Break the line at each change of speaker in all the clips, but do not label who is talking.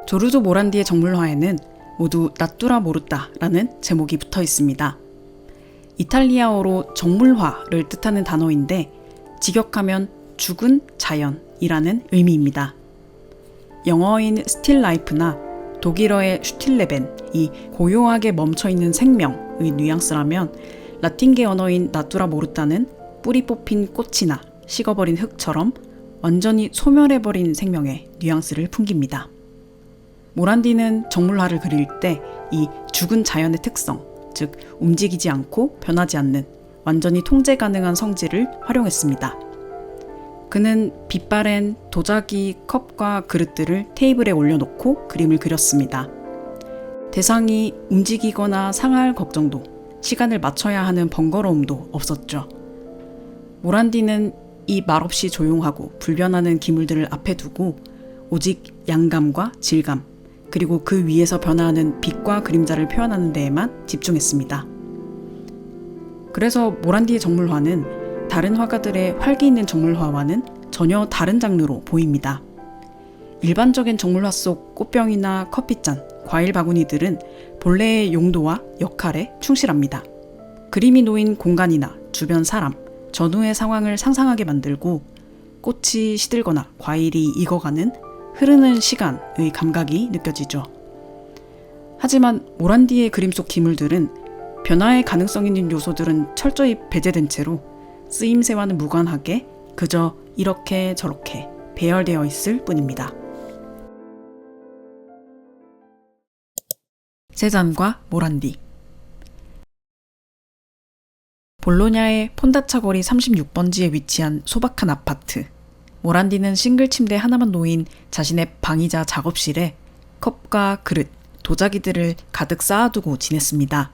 조르조 모란디의 정물화에는 모두 나뚜라 모르타라는 제목이 붙어 있습니다. 이탈리아어로 정물화를 뜻하는 단어인데 직역하면 죽은 자연이라는 의미입니다. 영어인 스틸 라이프나 독일어의 슈틸레벤이 고요하게 멈춰있는 생명의 뉘앙스라면 라틴계 언어인 나뚜라 모르타는 뿌리 뽑힌 꽃이나 식어버린 흙처럼 완전히 소멸해버린 생명의 뉘앙스를 풍깁니다. 모란디는 정물화를 그릴 때 이 죽은 자연의 특성, 즉 움직이지 않고 변하지 않는 완전히 통제 가능한 성질을 활용했습니다. 그는 빛바랜 도자기 컵과 그릇들을 테이블에 올려놓고 그림을 그렸습니다. 대상이 움직이거나 상할 걱정도, 시간을 맞춰야 하는 번거로움도 없었죠. 모란디는 이 말없이 조용하고 불변하는 기물들을 앞에 두고 오직 양감과 질감, 그리고 그 위에서 변화하는 빛과 그림자를 표현하는 데에만 집중했습니다. 그래서 모란디의 정물화는 다른 화가들의 활기 있는 정물화와는 전혀 다른 장르로 보입니다. 일반적인 정물화 속 꽃병이나 커피잔, 과일 바구니들은 본래의 용도와 역할에 충실합니다. 그림이 놓인 공간이나 주변 사람, 전후의 상황을 상상하게 만들고 꽃이 시들거나 과일이 익어가는 흐르는 시간의 감각이 느껴지죠. 하지만 모란디의 그림 속 기물들은 변화의 가능성 있는 요소들은 철저히 배제된 채로 쓰임새와는 무관하게 그저 이렇게 저렇게 배열되어 있을 뿐입니다. 세잔과 모란디. 볼로냐의 폰다차 거리 36번지에 위치한 소박한 아파트. 모란디는 싱글 침대 하나만 놓인 자신의 방이자 작업실에 컵과 그릇, 도자기들을 가득 쌓아두고 지냈습니다.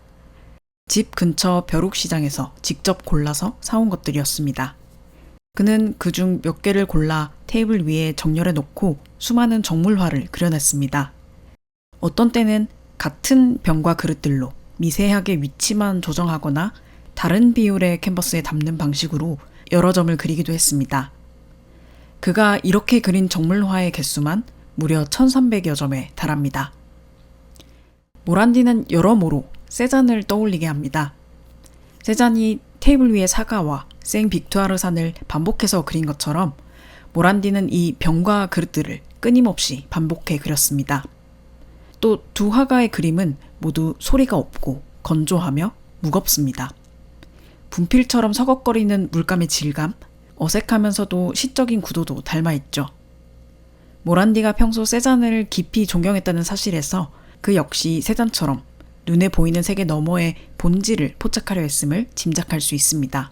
집 근처 벼룩시장에서 직접 골라서 사온 것들이었습니다. 그는 그중 몇 개를 골라 테이블 위에 정렬해 놓고 수많은 정물화를 그려냈습니다. 어떤 때는 같은 병과 그릇들로 미세하게 위치만 조정하거나 다른 비율의 캔버스에 담는 방식으로 여러 점을 그리기도 했습니다. 그가 이렇게 그린 정물화의 개수만 무려 1300여 점에 달합니다. 모란디는 여러모로 세잔을 떠올리게 합니다. 세잔이 테이블 위의 사과와 생 빅투아르산을 반복해서 그린 것처럼 모란디는 이 병과 그릇들을 끊임없이 반복해 그렸습니다. 또 두 화가의 그림은 모두 소리가 없고 건조하며 무겁습니다. 분필처럼 서걱거리는 물감의 질감, 어색하면서도 시적인 구도도 닮아있죠. 모란디가 평소 세잔을 깊이 존경했다는 사실에서 그 역시 세잔처럼 눈에 보이는 세계 너머의 본질을 포착하려 했음을 짐작할 수 있습니다.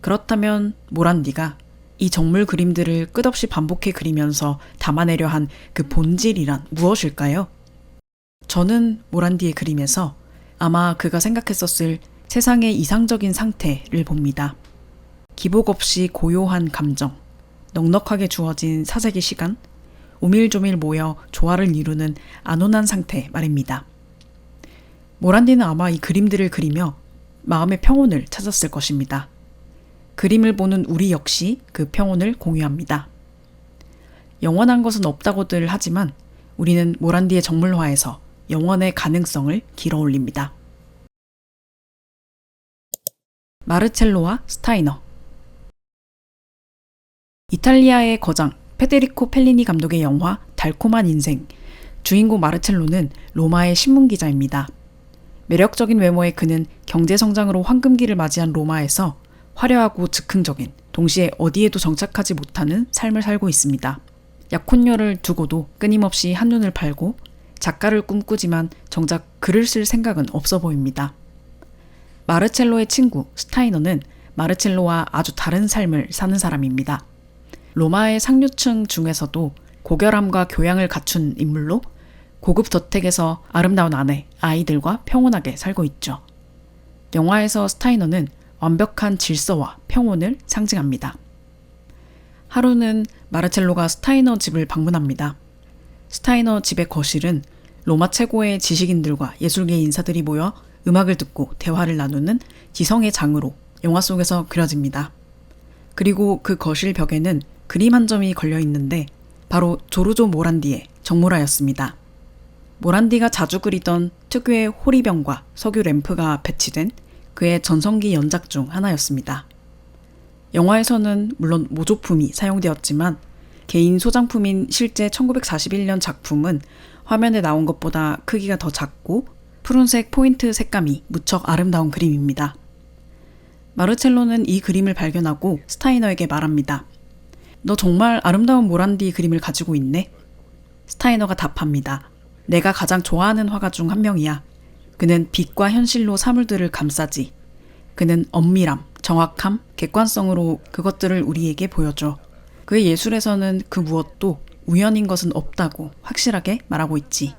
그렇다면 모란디가 이 정물 그림들을 끝없이 반복해 그리면서 담아내려 한 그 본질이란 무엇일까요? 저는 모란디의 그림에서 아마 그가 생각했었을 세상의 이상적인 상태를 봅니다. 기복 없이 고요한 감정, 넉넉하게 주어진 사색의 시간, 오밀조밀 모여 조화를 이루는 안온한 상태 말입니다. 모란디는 아마 이 그림들을 그리며 마음의 평온을 찾았을 것입니다. 그림을 보는 우리 역시 그 평온을 공유합니다. 영원한 것은 없다고들 하지만 우리는 모란디의 정물화에서 영원의 가능성을 길어올립니다. 마르첼로와 스타이너. 이탈리아의 거장 페데리코 펠리니 감독의 영화 달콤한 인생, 주인공 마르첼로는 로마의 신문기자입니다. 매력적인 외모의 그는 경제성장으로 황금기를 맞이한 로마에서 화려하고 즉흥적인, 동시에 어디에도 정착하지 못하는 삶을 살고 있습니다. 약혼녀를 두고도 끊임없이 한눈을 팔고 작가를 꿈꾸지만 정작 글을 쓸 생각은 없어 보입니다. 마르첼로의 친구 스타이너는 마르첼로와 아주 다른 삶을 사는 사람입니다. 로마의 상류층 중에서도 고결함과 교양을 갖춘 인물로 고급 저택에서 아름다운 아내, 아이들과 평온하게 살고 있죠. 영화에서 스타이너는 완벽한 질서와 평온을 상징합니다. 하루는 마르첼로가 스타이너 집을 방문합니다. 스타이너 집의 거실은 로마 최고의 지식인들과 예술계 인사들이 모여 음악을 듣고 대화를 나누는 지성의 장으로 영화 속에서 그려집니다. 그리고 그 거실 벽에는 그림 한 점이 걸려 있는데 바로 조르조 모란디의 정물화였습니다. 모란디가 자주 그리던 특유의 호리병과 석유 램프가 배치된 그의 전성기 연작 중 하나였습니다. 영화에서는 물론 모조품이 사용되었지만 개인 소장품인 실제 1941년 작품은 화면에 나온 것보다 크기가 더 작고 푸른색 포인트 색감이 무척 아름다운 그림입니다. 마르첼로는 이 그림을 발견하고 스타이너에게 말합니다. 너 정말 아름다운 모란디 그림을 가지고 있네? 스타이너가 답합니다. 내가 가장 좋아하는 화가 중 한 명이야. 그는 빛과 현실로 사물들을 감싸지. 그는 엄밀함, 정확함, 객관성으로 그것들을 우리에게 보여줘. 그의 예술에서는 그 무엇도 우연인 것은 없다고 확실하게 말하고 있지.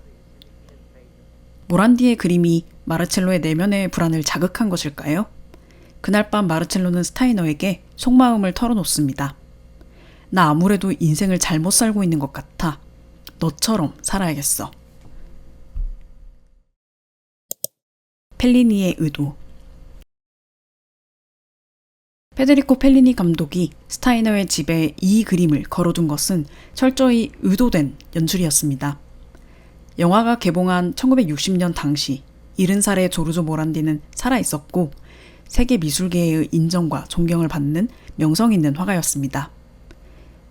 모란디의 그림이 마르첼로의 내면의 불안을 자극한 것일까요? 그날 밤 마르첼로는 스타이너에게 속마음을 털어놓습니다. 나 아무래도 인생을 잘못 살고 있는 것 같아. 너처럼 살아야겠어. 펠리니의 의도. 페데리코 펠리니 감독이 스타이너의 집에 이 그림을 걸어둔 것은 철저히 의도된 연출이었습니다. 영화가 개봉한 1960년 당시 70살의 조르조 모란디는 살아있었고 세계 미술계의 인정과 존경을 받는 명성 있는 화가였습니다.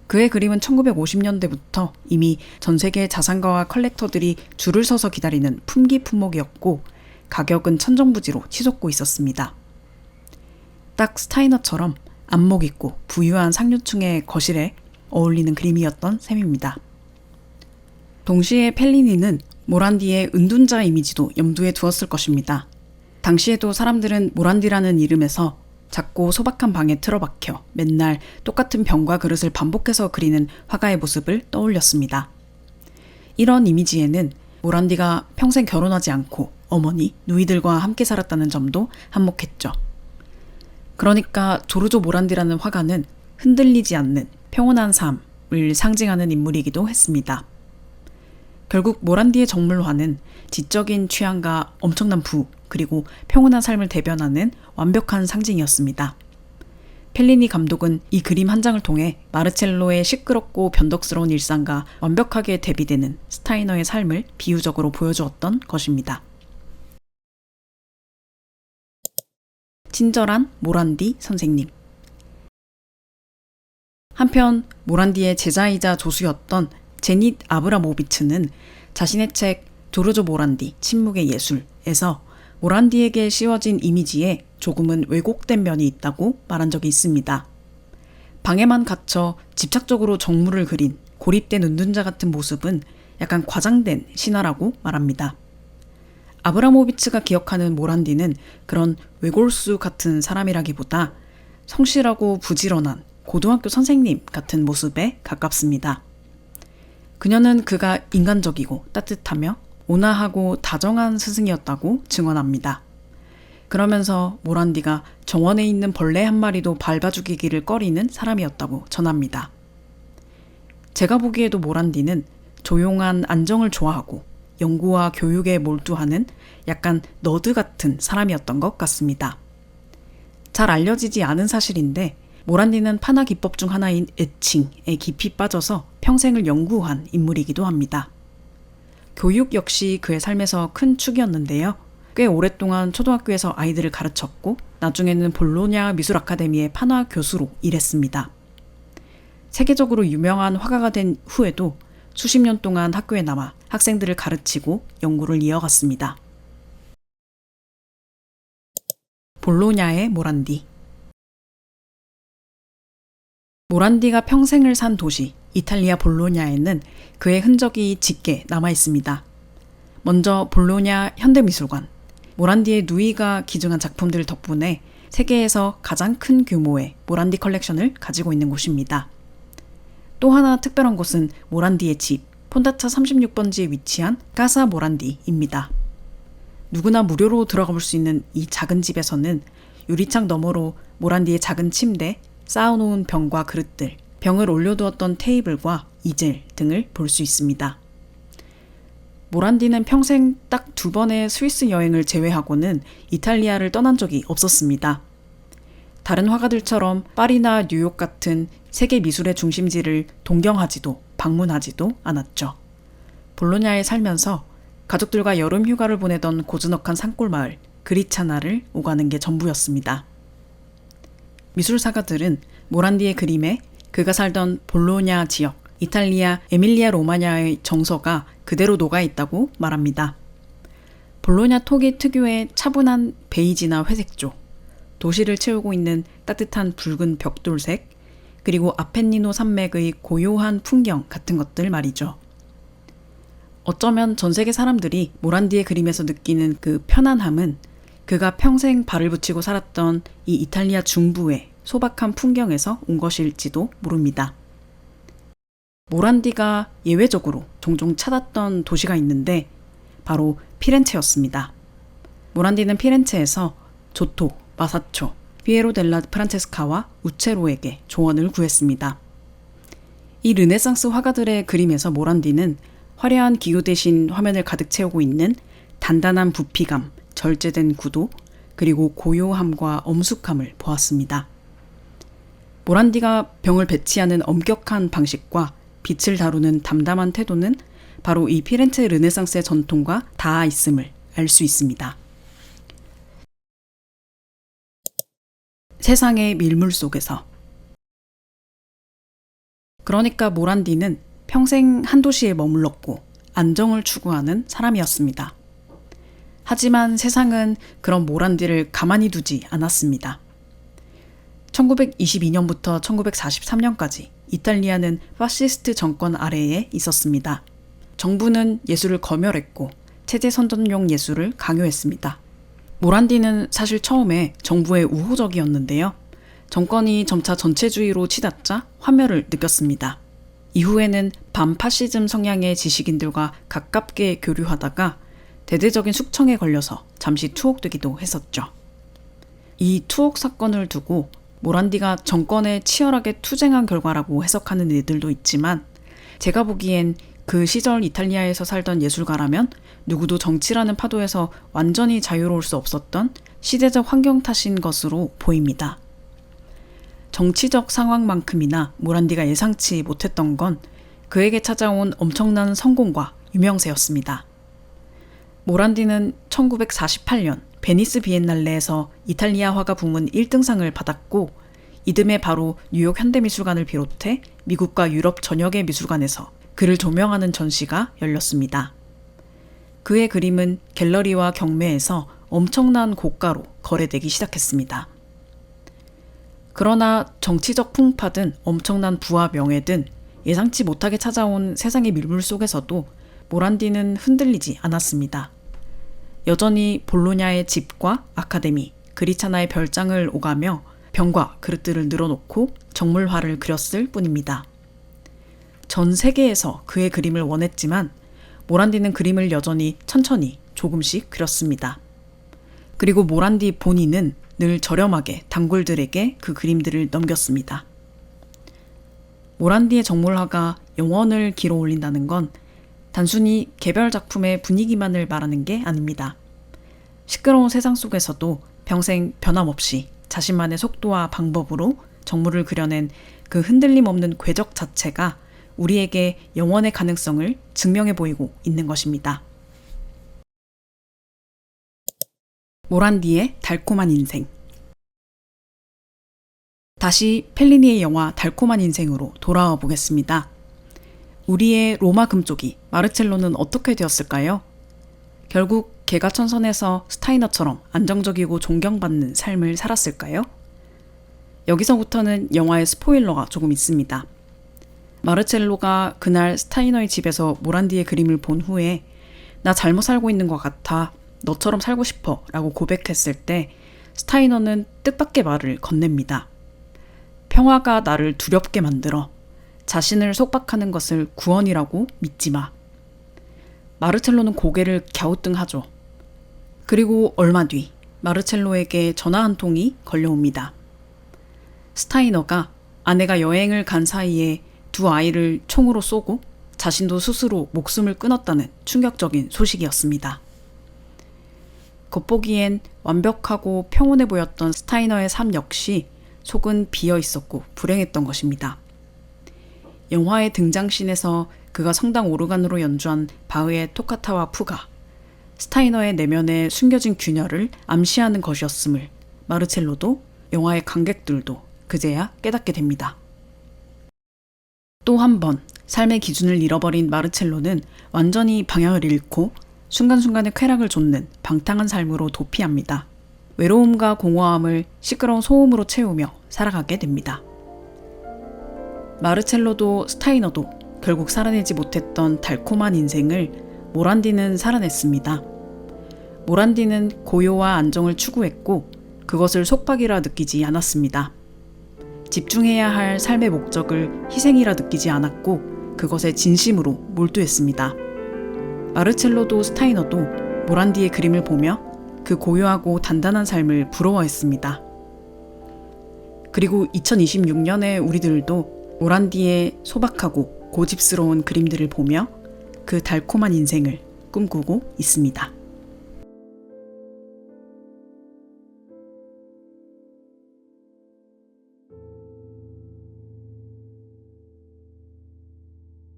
그의 그림은 1950년대부터 이미 전 세계 자산가와 컬렉터들이 줄을 서서 기다리는 품귀 품목이었고 가격은 천정부지로 치솟고 있었습니다. 딱 스타이너처럼 안목 있고 부유한 상류층의 거실에 어울리는 그림이었던 셈입니다. 동시에 펠리니는 모란디의 은둔자 이미지도 염두에 두었을 것입니다. 당시에도 사람들은 모란디라는 이름에서 작고 소박한 방에 틀어박혀 맨날 똑같은 병과 그릇을 반복해서 그리는 화가의 모습을 떠올렸습니다. 이런 이미지에는 모란디가 평생 결혼하지 않고 어머니, 누이들과 함께 살았다는 점도 한몫했죠. 그러니까 조르조 모란디라는 화가는 흔들리지 않는 평온한 삶을 상징하는 인물이기도 했습니다. 결국 모란디의 정물화는 지적인 취향과 엄청난 부, 그리고 평온한 삶을 대변하는 완벽한 상징이었습니다. 펠리니 감독은 이 그림 한 장을 통해 마르첼로의 시끄럽고 변덕스러운 일상과 완벽하게 대비되는 스타이너의 삶을 비유적으로 보여주었던 것입니다. 친절한 모란디 선생님. 한편 모란디의 제자이자 조수였던 제닛 아브라모비츠는 자신의 책 조르조 모란디 침묵의 예술에서 모란디에게 씌워진 이미지에 조금은 왜곡된 면이 있다고 말한 적이 있습니다. 방에만 갇혀 집착적으로 정물을 그린 고립된 은둔자 같은 모습은 약간 과장된 신화라고 말합니다. 아브라모비츠가 기억하는 모란디는 그런 외골수 같은 사람이라기보다 성실하고 부지런한 고등학교 선생님 같은 모습에 가깝습니다. 그녀는 그가 인간적이고 따뜻하며 온화하고 다정한 스승이었다고 증언합니다. 그러면서 모란디가 정원에 있는 벌레 한 마리도 밟아 죽이기를 꺼리는 사람이었다고 전합니다. 제가 보기에도 모란디는 조용한 안정을 좋아하고 연구와 교육에 몰두하는 약간 너드 같은 사람이었던 것 같습니다. 잘 알려지지 않은 사실인데 모란디는 판화 기법 중 하나인 에칭에 깊이 빠져서 평생을 연구한 인물이기도 합니다. 교육 역시 그의 삶에서 큰 축이었는데요. 꽤 오랫동안 초등학교에서 아이들을 가르쳤고 나중에는 볼로냐 미술 아카데미의 판화 교수로 일했습니다. 세계적으로 유명한 화가가 된 후에도 수십 년 동안 학교에 남아 학생들을 가르치고 연구를 이어갔습니다. 볼로냐의 모란디. 모란디가 평생을 산 도시 이탈리아 볼로냐에는 그의 흔적이 짙게 남아 있습니다. 먼저 볼로냐 현대미술관. 모란디의 누이가 기증한 작품들 덕분에 세계에서 가장 큰 규모의 모란디 컬렉션을 가지고 있는 곳입니다. 또 하나 특별한 곳은 모란디의 집, 폰다차 36번지에 위치한 까사 모란디입니다. 누구나 무료로 들어가 볼 수 있는 이 작은 집에서는 유리창 너머로 모란디의 작은 침대, 쌓아놓은 병과 그릇들, 병을 올려두었던 테이블과 이젤 등을 볼 수 있습니다. 모란디는 평생 딱 2번의 스위스 여행을 제외하고는 이탈리아를 떠난 적이 없었습니다. 다른 화가들처럼 파리나 뉴욕 같은 세계 미술의 중심지를 동경하지도 방문하지도 않았죠. 볼로냐에 살면서 가족들과 여름 휴가를 보내던 고즈넉한 산골 마을 그리차나를 오가는 게 전부였습니다. 미술사가들은 모란디의 그림에 그가 살던 볼로냐 지역, 이탈리아 에밀리아 로마냐의 정서가 그대로 녹아있다고 말합니다. 볼로냐 토기 특유의 차분한 베이지나 회색조, 도시를 채우고 있는 따뜻한 붉은 벽돌색, 그리고 아펜니노 산맥의 고요한 풍경 같은 것들 말이죠. 어쩌면 전 세계 사람들이 모란디의 그림에서 느끼는 그 편안함은 그가 평생 발을 붙이고 살았던 이 이탈리아 중부의 소박한 풍경에서 온 것일지도 모릅니다. 모란디가 예외적으로 종종 찾았던 도시가 있는데 바로 피렌체였습니다. 모란디는 피렌체에서 조토, 마사초, 피에로 델라 프란체스카와 우체로에게 조언을 구했습니다. 이 르네상스 화가들의 그림에서 모란디는 화려한 기교 대신 화면을 가득 채우고 있는 단단한 부피감, 절제된 구도, 그리고 고요함과 엄숙함을 보았습니다. 모란디가 병을 배치하는 엄격한 방식과 빛을 다루는 담담한 태도는 바로 이 피렌체 르네상스의 전통과 닿아 있음을 알 수 있습니다. 세상의 밀물 속에서. 그러니까 모란디는 평생 한 도시에 머물렀고 안정을 추구하는 사람이었습니다. 하지만 세상은 그런 모란디를 가만히 두지 않았습니다. 1922년부터 1943년까지 이탈리아는 파시스트 정권 아래에 있었습니다. 정부는 예술을 검열했고 체제 선전용 예술을 강요했습니다. 모란디는 사실 처음에 정부에 우호적이었는데요. 정권이 점차 전체주의로 치닫자 환멸을 느꼈습니다. 이후에는 반파시즘 성향의 지식인들과 가깝게 교류하다가 대대적인 숙청에 걸려서 잠시 투옥되기도 했었죠. 이 투옥 사건을 두고 모란디가 정권에 치열하게 투쟁한 결과라고 해석하는 이들도 있지만 제가 보기엔 그 시절 이탈리아에서 살던 예술가라면 누구도 정치라는 파도에서 완전히 자유로울 수 없었던 시대적 환경 탓인 것으로 보입니다. 정치적 상황만큼이나 모란디가 예상치 못했던 건 그에게 찾아온 엄청난 성공과 유명세였습니다. 모란디는 1948년 베니스 비엔날레에서 이탈리아 화가 부문 1등상을 받았고 이듬해 바로 뉴욕 현대미술관을 비롯해 미국과 유럽 전역의 미술관에서 그를 조명하는 전시가 열렸습니다. 그의 그림은 갤러리와 경매에서 엄청난 고가로 거래되기 시작했습니다. 그러나 정치적 풍파든 엄청난 부와 명예든 예상치 못하게 찾아온 세상의 밀물 속에서도 모란디는 흔들리지 않았습니다. 여전히 볼로냐의 집과 아카데미, 그리차나의 별장을 오가며 병과 그릇들을 늘어놓고 정물화를 그렸을 뿐입니다. 전 세계에서 그의 그림을 원했지만 모란디는 그림을 여전히 천천히 조금씩 그렸습니다. 그리고 모란디 본인은 늘 저렴하게 단골들에게 그 그림들을 넘겼습니다. 모란디의 정물화가 영원을 길어 올린다는 건 단순히 개별 작품의 분위기만을 말하는 게 아닙니다. 시끄러운 세상 속에서도 평생 변함없이 자신만의 속도와 방법으로 정물을 그려낸 그 흔들림 없는 궤적 자체가 우리에게 영원의 가능성을 증명해 보이고 있는 것입니다. 모란디의 달콤한 인생. 다시 펠리니의 영화 달콤한 인생으로 돌아와 보겠습니다. 우리의 로마 금쪽이 마르첼로는 어떻게 되었을까요? 결국 개가천선에서 스타이너처럼 안정적이고 존경받는 삶을 살았을까요? 여기서부터는 영화의 스포일러가 조금 있습니다. 마르첼로가 그날 스타이너의 집에서 모란디의 그림을 본 후에 나 잘못 살고 있는 것 같아, 너처럼 살고 싶어 라고 고백했을 때 스타이너는 뜻밖의 말을 건넵니다. 평화가 나를 두렵게 만들어 자신을 속박하는 것을 구원이라고 믿지 마. 마르첼로는 고개를 갸우뚱하죠. 그리고 얼마 뒤 마르첼로에게 전화 한 통이 걸려옵니다. 스타이너가 아내가 여행을 간 사이에 두 아이를 총으로 쏘고 자신도 스스로 목숨을 끊었다는 충격적인 소식이었습니다. 겉보기엔 완벽하고 평온해 보였던 스타이너의 삶 역시 속은 비어 있었고 불행했던 것입니다. 영화의 등장신에서 그가 성당 오르간으로 연주한 바흐의 토카타와 푸가, 스타이너의 내면에 숨겨진 균열을 암시하는 것이었음을 마르첼로도 영화의 관객들도 그제야 깨닫게 됩니다. 또 한 번 삶의 기준을 잃어버린 마르첼로는 완전히 방향을 잃고 순간순간의 쾌락을 좇는 방탕한 삶으로 도피합니다. 외로움과 공허함을 시끄러운 소음으로 채우며 살아가게 됩니다. 마르첼로도 스타이너도 결국 살아내지 못했던 달콤한 인생을 모란디는 살아냈습니다. 모란디는 고요와 안정을 추구했고 그것을 속박이라 느끼지 않았습니다. 집중해야 할 삶의 목적을 희생이라 느끼지 않았고 그것에 진심으로 몰두했습니다. 마르첼로도 스타이너도 모란디의 그림을 보며 그 고요하고 단단한 삶을 부러워했습니다. 그리고 2026년의 우리들도 모란디의 소박하고 고집스러운 그림들을 보며 그 달콤한 인생을 꿈꾸고 있습니다.